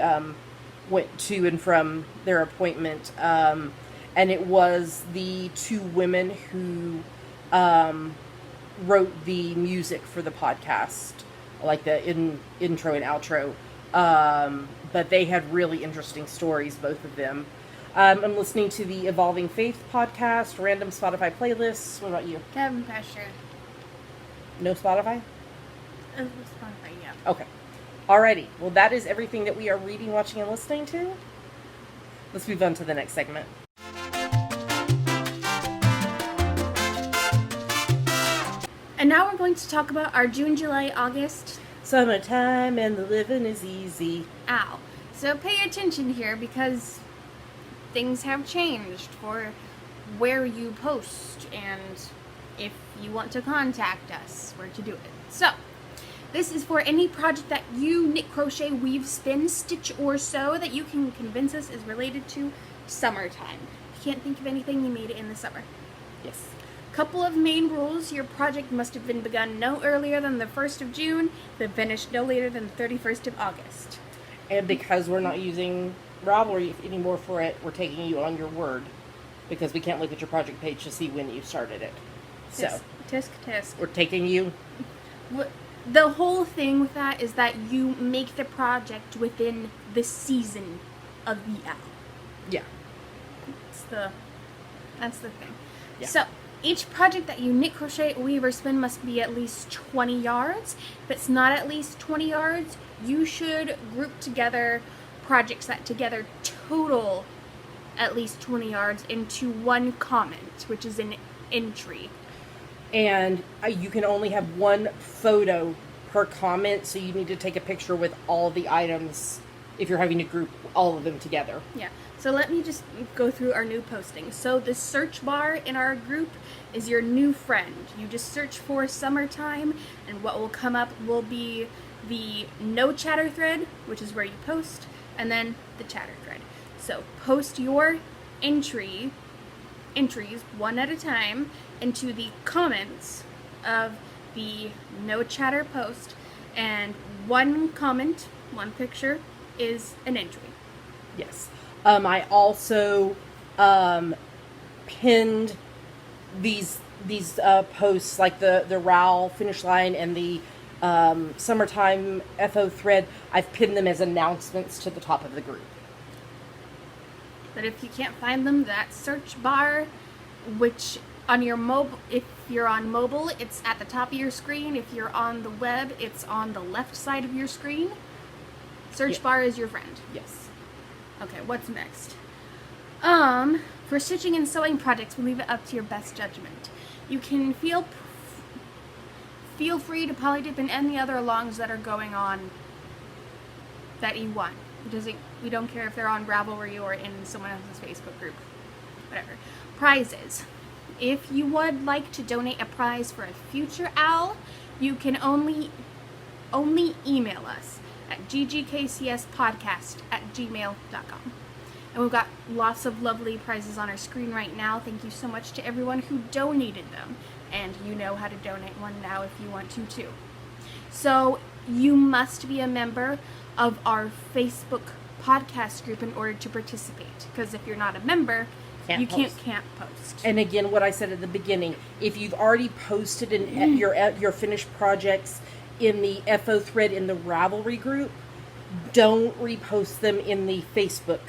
went to and from their appointment, and it was the 2 women who wrote the music for the podcast, like the intro and outro. But they had really interesting stories, both of them. I'm listening to the Evolving Faith podcast, random Spotify playlists. What about you? Kevin Pesher. No Spotify? Spotify, yeah. Okay. Alrighty. Well, that is everything that we are reading, watching, and listening to. Let's move on to the next segment. And now we're going to talk about our June, July, August. Summertime and the living is easy. Ow. So pay attention here because things have changed for where you post and if you want to contact us, where to do it. So, this is for any project that you knit, crochet, weave, spin, stitch, or sew that you can convince us is related to summertime. If you can't think of anything, you made it in the summer. Yes. Couple of main rules. Your project must have been begun no earlier than the 1st of June, then finished no later than the 31st of August. And because we're not using Ravelry anymore for it, we're taking you on your word. Because we can't look at your project page to see when you started it. So, tisk. we're taking you. The whole thing with that is that you make the project within the season of the owl. Yeah. That's the thing. Yeah. So, each project that you knit, crochet, weave, or spin must be at least 20 yards. If it's not at least 20 yards, you should group together projects that together total at least 20 yards into one comment, which is an entry. And you can only have one photo per comment, so you need to take a picture with all the items if you're having to group all of them together. Yeah. So let me just go through our new postings. So the search bar in our group is your new friend. You just search for summertime, and what will come up will be the no chatter thread, which is where you post, and then the chatter thread. So post your entries one at a time into the comments of the no chatter post, and one comment, one picture is an entry. Yes. I also pinned these posts, like the RAL finish line and the summertime FO thread. I've pinned them as announcements to the top of the group. But if you can't find them, that search bar, which on your mobile, if you're on mobile, it's at the top of your screen. If you're on the web, it's on the left side of your screen. Search bar is your friend. Yes. Okay, what's next? For stitching and sewing projects, we leave it up to your best judgment. You can feel free to polydip in any other alongs that are going on that you want. We don't care if they're on Ravelry or in someone else's Facebook group. Whatever. Prizes. If you would like to donate a prize for a future OWL, you can only email us at ggkcspodcast@gmail.com. And we've got lots of lovely prizes on our screen right now. Thank you so much to everyone who donated them. And you know how to donate one now if you want to too. So you must be a member of our Facebook podcast group in order to participate. Because if you're not a member, you can't post. And again, what I said at the beginning, if you've already posted your finished projects in the FO thread in the Ravelry group, don't repost them in the Facebook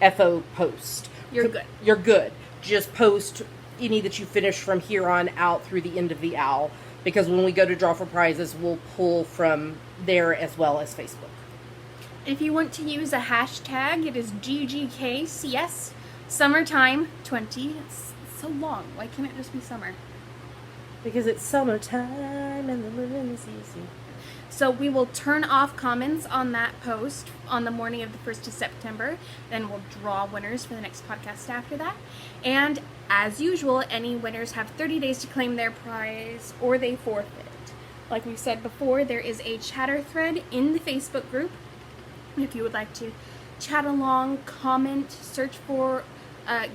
FO post. You're good. You're good. Just post any that you finish from here on out through the end of the OWL, because when we go to draw for prizes, we'll pull from there as well as Facebook. If you want to use a hashtag, it is GGKCS summertime 20. It's so long. Why can't it just be summer? Because it's summertime and the living is easy. So we will turn off comments on that post on the morning of the 1st of September. Then we'll draw winners for the next podcast after that. And as usual, any winners have 30 days to claim their prize or they forfeit. Like we said before, there is a chatter thread in the Facebook group. If you would like to chat along, comment, search for,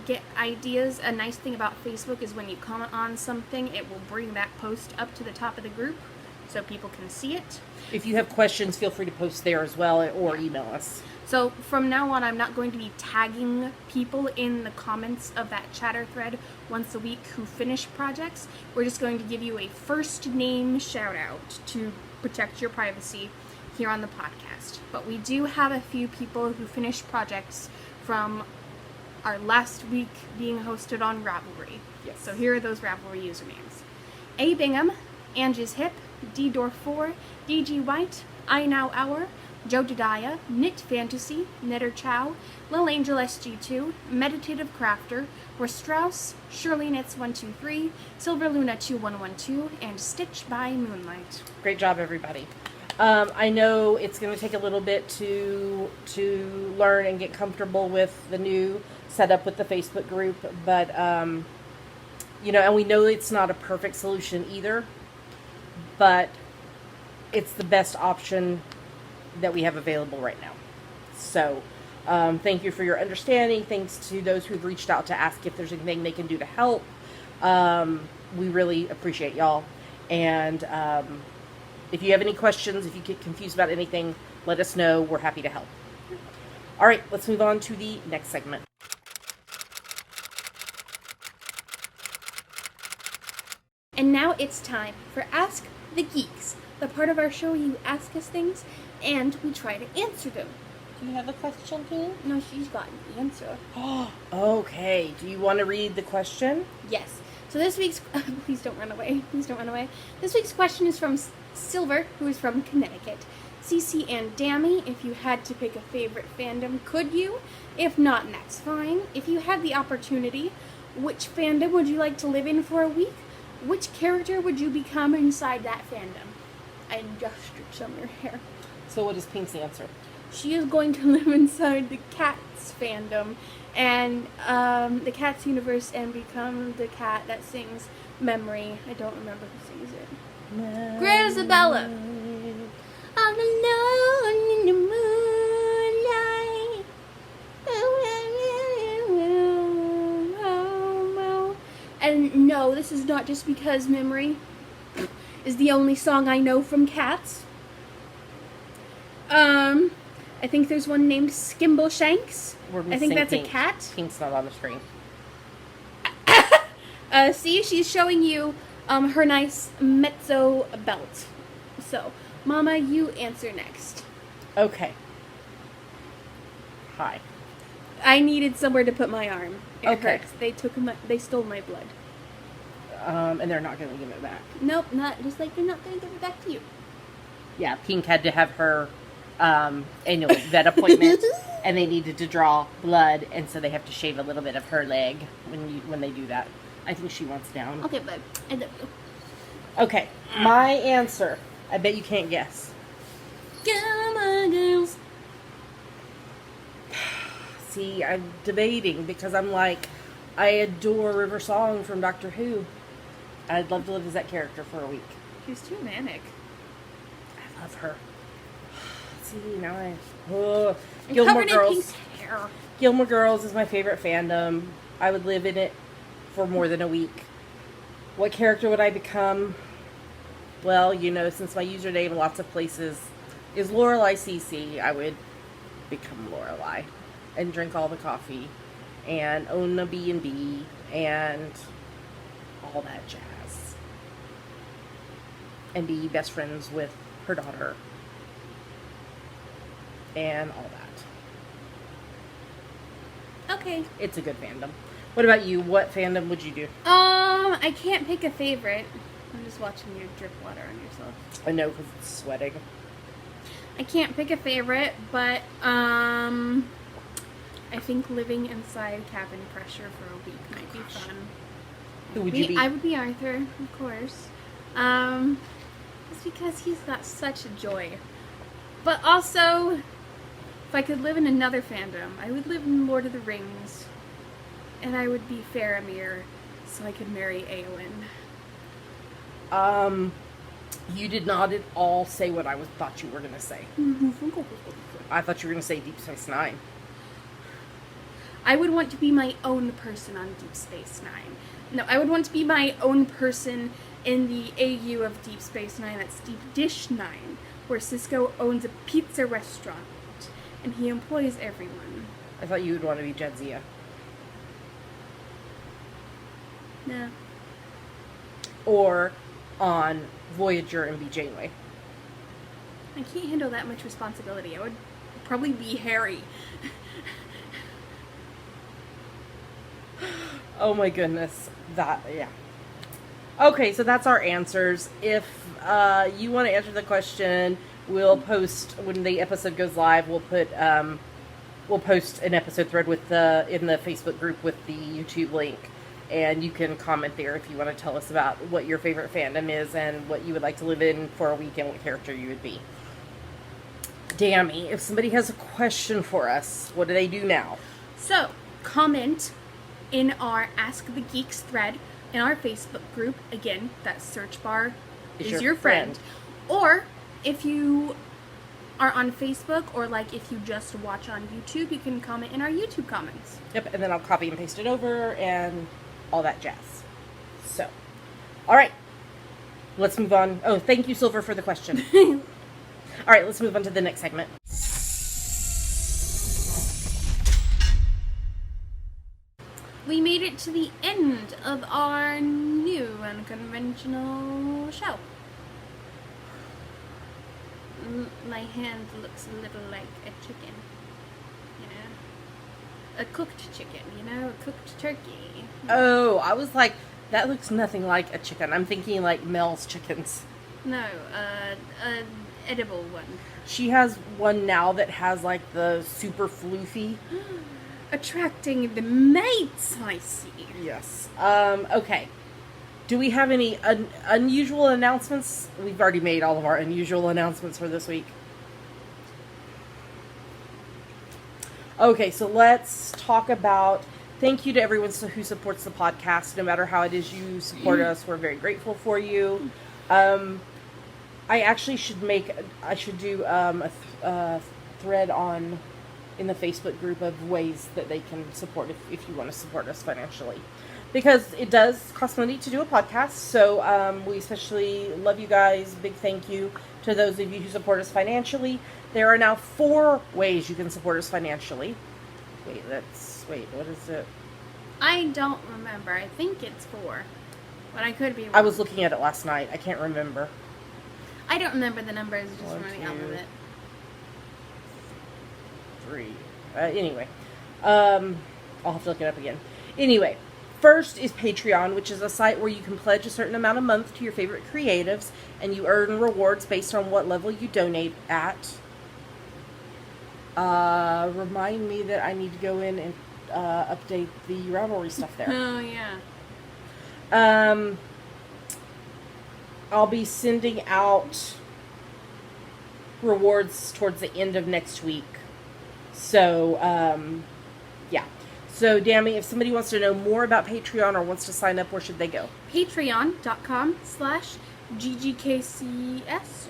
get ideas. A nice thing about Facebook is when you comment on something, it will bring that post up to the top of the group so people can see it. If you have questions, feel free to post there as well or email us. So from now on, I'm not going to be tagging people in the comments of that chatter thread once a week who finish projects. We're just going to give you a first name shout out to protect your privacy here on the podcast. But we do have a few people who finished projects from our last week being hosted on Ravelry. Yes. So here are those Ravelry usernames. A. Bingham, Angie's Hip, D-Door4, DG White, I Now Hour, Joe Dadiah, Knit Fantasy, Knitter Chow, Lil Angel SG2, Meditative Crafter, Strauss, Shirley Knits 123, Silver Luna 2112, and Stitch by Moonlight. Great job, everybody. I know it's going to take a little bit to learn and get comfortable with the new setup with the Facebook group, but and we know it's not a perfect solution either, but it's the best option that we have available right now. So thank you for your understanding. Thanks to those who've reached out to ask if there's anything they can do to help. We really appreciate y'all. And if you have any questions, if you get confused about anything, let us know. We're happy to help. All right, let's move on to the next segment. And now it's time for Ask the Geeks, the part of our show you ask us things and we try to answer them. Do you have a question, Tina? No, she's got an answer. Okay. Do you want to read the question? Yes. So this week's... Please don't run away. Please don't run away. This week's question is from Silver, who is from Connecticut. Cece and Dammy, if you had to pick a favorite fandom, could you? If not, that's fine. If you had the opportunity, which fandom would you like to live in for a week? Which character would you become inside that fandom? I gestured some of your hair. So what is Pink's answer? She is going to live inside the Cats fandom and the Cats universe and become the cat that sings Memory. I don't remember who sings it. Grisabella. I'm alone in the moonlight. And no, this is not just because Memory is the only song I know from Cats. I think there's one named Skimbleshanks. I think that's Pink. a cat. Pink's not on the screen. See, she's showing you her nice mezzo belt. So, Mama, you answer next. Okay. Hi. I needed somewhere to put my arm. It Okay. hurts. They stole my blood. And they're not going to give it back. Nope, not just like they're not going to give it back to you. Yeah, Pink had to have her annual vet appointment, and they needed to draw blood, and so they have to shave a little bit of her leg when they do that. I think she wants down. Okay, bud. I love you. Okay, my answer. I bet you can't guess. Come on, girls. See, I'm debating because I'm like, I adore River Song from Doctor Who. I'd love to live as that character for a week. She's too manic. I love her. See, now I... I'm Gilmore covered in Girls. Pink's hair. Gilmore Girls is my favorite fandom. I would live in it for more than a week. What character would I become? Well, since my username in lots of places is Lorelai CC, I would become Lorelai and drink all the coffee and own a B&B and all that jazz. And be best friends with her daughter. And all that. Okay. It's a good fandom. What about you? What fandom would you do? I can't pick a favorite. I'm just watching you drip water on yourself. I know, because it's sweating. I can't pick a favorite, but I think living inside cabin pressure for a week might be fun. Who would you be? I would be Arthur, of course. It's because he's got such a joy. But also, if I could live in another fandom, I would live in Lord of the Rings. And I would be Faramir, so I could marry Eowyn. You did not at all say what I thought you were going to say. I thought you were going to say Deep Space Nine. I would want to be my own person on Deep Space Nine. No, I would want to be my own person in the AU of Deep Space Nine. That's Deep Dish Nine, where Cisco owns a pizza restaurant, and he employs everyone. I thought you would want to be Jadzia. No. Or on Voyager and be Janeway. I can't handle that much responsibility. I would probably be Harry. Oh my goodness. Yeah. Okay, so that's our answers. If you want to answer the question, we'll post, when the episode goes live, we'll post an episode thread in the Facebook group with the YouTube link. And you can comment there if you want to tell us about what your favorite fandom is and what you would like to live in for a week and what character you would be. Dammy, if somebody has a question for us, what do they do now? So, comment in our Ask the Geeks thread in our Facebook group. Again, that search bar is your friend. Or, if you are on Facebook, or like if you just watch on YouTube, you can comment in our YouTube comments. Yep, and then I'll copy and paste it over and all that jazz. So, all right, let's move on. Oh, thank you, Silver, for the question. All right, let's move on to the next segment. We made it to the end of our new unconventional show. My hand looks a little like a chicken. A cooked chicken, a cooked turkey. Oh, I was like, that looks nothing like a chicken. I'm thinking like Mel's chickens. No, edible one. She has one now that has like the super floofy. Attracting the mates, I see. Yes. Okay. Do we have any unusual announcements? We've already made all of our unusual announcements for this week. Okay, so let's talk about thank you to everyone who supports the podcast. No matter how it is you support us, we're very grateful for you. I actually should do a thread in the Facebook group of ways that they can support if you want to support us financially. Because it does cost money to do a podcast, so we especially love you guys. Big thank you to those of you who support us financially. There are now 4 ways you can support us financially. Wait, what is it? I don't remember. I think it's 4. But I could be wrong. I was looking at it last night. I can't remember. I don't remember the numbers, just 1, running out 2, of it. 3. Anyway. I'll have to look it up again. Anyway. First is Patreon, which is a site where you can pledge a certain amount a month to your favorite creatives, and you earn rewards based on what level you donate at. Remind me that I need to go in and update the Ravelry stuff there. Oh, yeah. I'll be sending out rewards towards the end of next week. So, yeah. So, Dammy, if somebody wants to know more about Patreon or wants to sign up, where should they go? Patreon.com/GGKCS.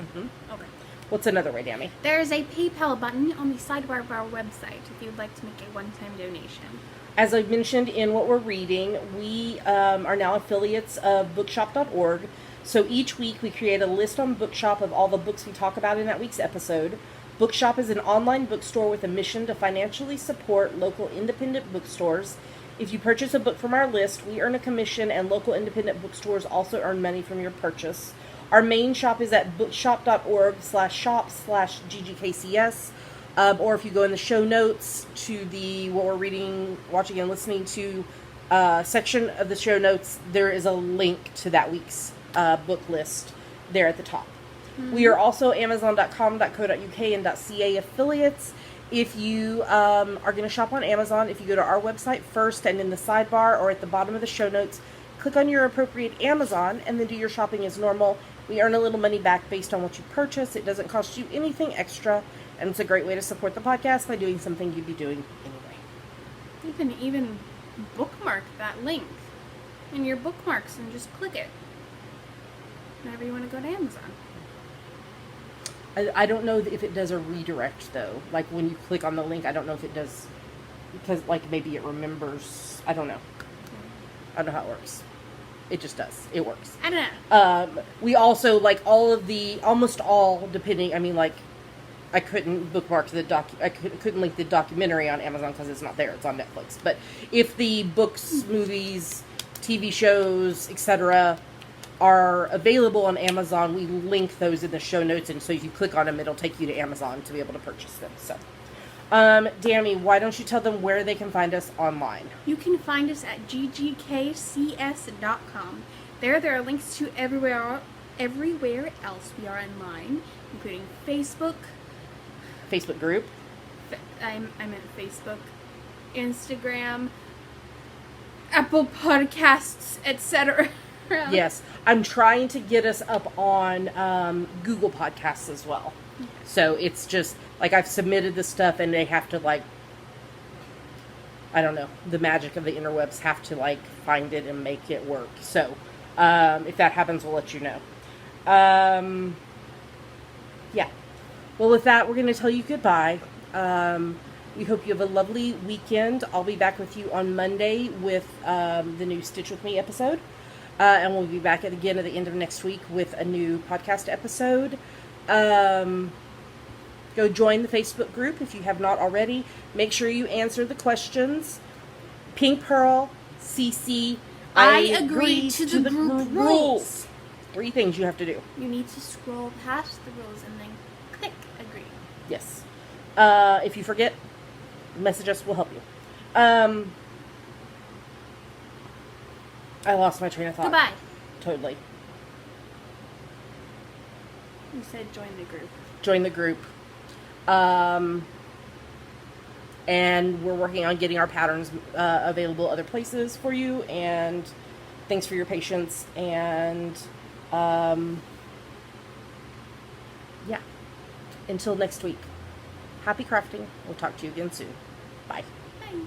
Okay. What's another way, Dammy? There's a PayPal button on the sidebar of our website if you'd like to make a one-time donation. As I've mentioned in what we're reading, we are now affiliates of bookshop.org. So each week we create a list on Bookshop of all the books we talk about in that week's episode. Bookshop is an online bookstore with a mission to financially support local independent bookstores. If you purchase a book from our list, we earn a commission, and local independent bookstores also earn money from your purchase. Our main shop is at bookshop.org/shop/GGKCS. Or if you go in the show notes to the what we're reading, watching, and listening to section of the show notes, there is a link to that week's book list there at the top. Mm-hmm. We are also Amazon.com.co.uk and .ca affiliates. If you are going to shop on Amazon, if you go to our website first and in the sidebar or at the bottom of the show notes, click on your appropriate Amazon and then do your shopping as normal. We earn a little money back based on what you purchase. It doesn't cost you anything extra, and it's a great way to support the podcast by doing something you'd be doing anyway. You can even bookmark that link in your bookmarks and just click it whenever you want to go to Amazon. I don't know if it does a redirect, though. Like, when you click on the link, I don't know if it does, because, like, maybe it remembers. I don't know. I don't know how it works. It just does. It works. I don't know. We also, like, almost all, depending, I mean, like, I couldn't bookmark I couldn't link the documentary on Amazon because it's not there. It's on Netflix. But if the books, movies, TV shows, etc., are available on Amazon, we link those in the show notes, and so if you click on them, it'll take you to Amazon to be able to purchase them. So, Dammy, why don't you tell them where they can find us online? You can find us at ggkcs.com. There are links to everywhere else we are online, including Facebook group. I meant Facebook, Instagram, Apple Podcasts, etc. Yes, I'm trying to get us up on Google Podcasts as well. Okay. So it's just, like, I've submitted the stuff and they have to, like, I don't know, the magic of the interwebs have to, like, find it and make it work. So if that happens, we'll let you know. Yeah. Well, with that, we're going to tell you goodbye. We hope you have a lovely weekend. I'll be back with you on Monday with the new Stitch With Me episode. And we'll be back again at the end of next week with a new podcast episode. Go join the Facebook group if you have not already. Make sure you answer the questions. Pink Pearl, CC, I agree to the group rules. 3 things you have to do. You need to scroll past the rules and then click agree. Yes. If you forget, message us. We'll help you. I lost my train of thought. Goodbye. Totally. You said join the group. join the group. And we're working on getting our patterns available other places for you. And thanks for your patience. And yeah, until next week, happy crafting. We'll talk to you again soon. Bye. Bye.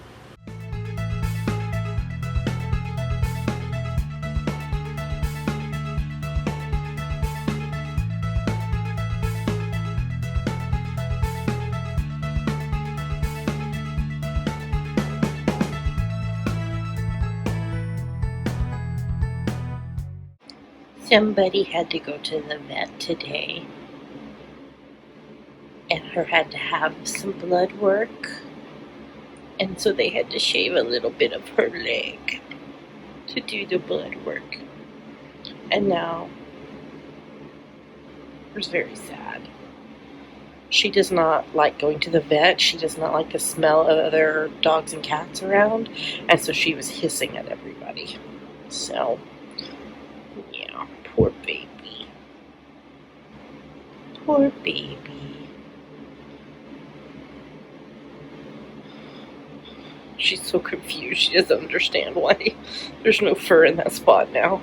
Somebody had to go to the vet today, and her had to have some blood work, and so they had to shave a little bit of her leg to do the blood work. And now it was very sad. She does not like going to the vet. She does not like the smell of other dogs and cats around, and so she was hissing at everybody. So yeah, poor baby. Poor baby. She's so confused. She doesn't understand why there's no fur in that spot now.